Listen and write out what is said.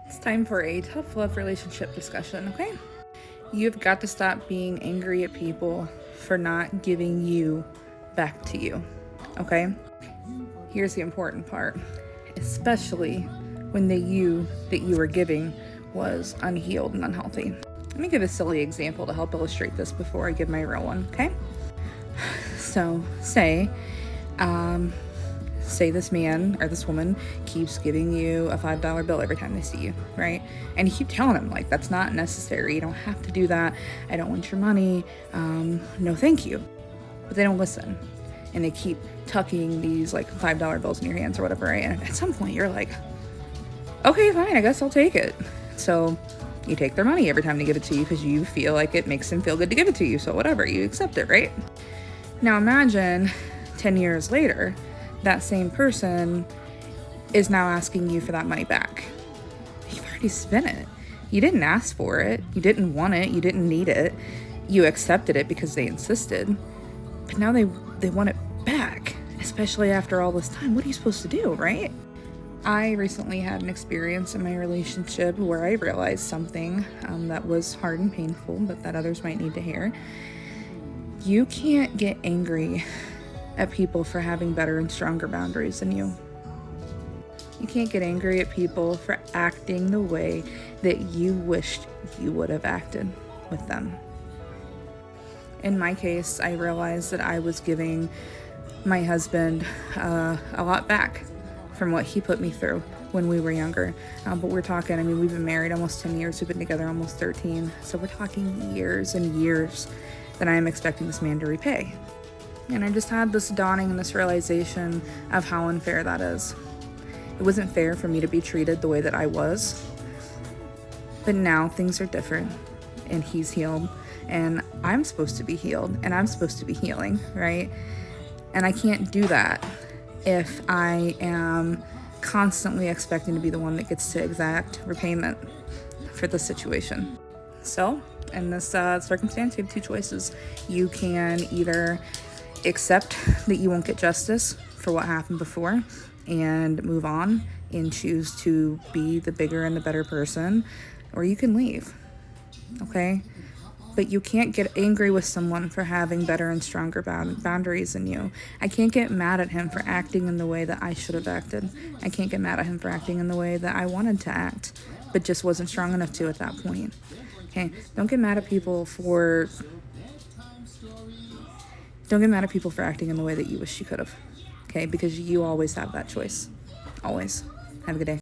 It's time for a tough love relationship discussion, okay? You've got to stop being angry at people for not giving you back to you, okay? Here's the important part, especially when the you that you were giving was unhealed and unhealthy. Let me give a silly example to help illustrate this before I give my real one, okay? So, say this man or this woman keeps giving you a $5 bill every time they see you, right? And you keep telling them, like, that's not necessary. You don't have to do that. I don't want your money. No, thank you. But they don't listen. And they keep tucking these, like, $5 bills in your hands or whatever, right? And at some point, you're like, okay, fine, I guess I'll take it. So you take their money every time they give it to you because you feel like it makes them feel good to give it to you. So whatever, you accept it, right? Now imagine 10 years later, that same person is now asking you for that money back. You've already spent it. You didn't ask for it. You didn't want it. You didn't need it. You accepted it because they insisted. But now they want it back, especially after all this time. What are you supposed to do, right? I recently had an experience in my relationship where I realized something that was hard and painful, but that others might need to hear. You can't get angry at people for having better and stronger boundaries than you. You can't get angry at people for acting the way that you wished you would have acted with them. In my case, I realized that I was giving my husband a lot back from what he put me through when we were younger. But we're talking, we've been married almost 10 years. We've been together almost 13. So we're talking years and years that I am expecting this man to repay. And I just had this dawning and this realization of how unfair that is. It wasn't fair for me to be treated the way that I was. But now things are different, and he's healed, and I'm supposed to be healed, and I'm supposed to be healing, right? And I can't do that if I am constantly expecting to be the one that gets to exact repayment for the situation. So, in this circumstance, you have two choices. You can either accept that you won't get justice for what happened before and move on and choose to be the bigger and the better person, or you can leave, okay? But you can't get angry with someone for having better and stronger boundaries than you. I can't get mad at him for acting in the way that I should have acted. I can't get mad at him for acting in the way that I wanted to act, but just wasn't strong enough to at that point. Okay, don't get mad at people for acting in the way that you wish you could have. Okay, because you always have that choice. Always. Have a good day.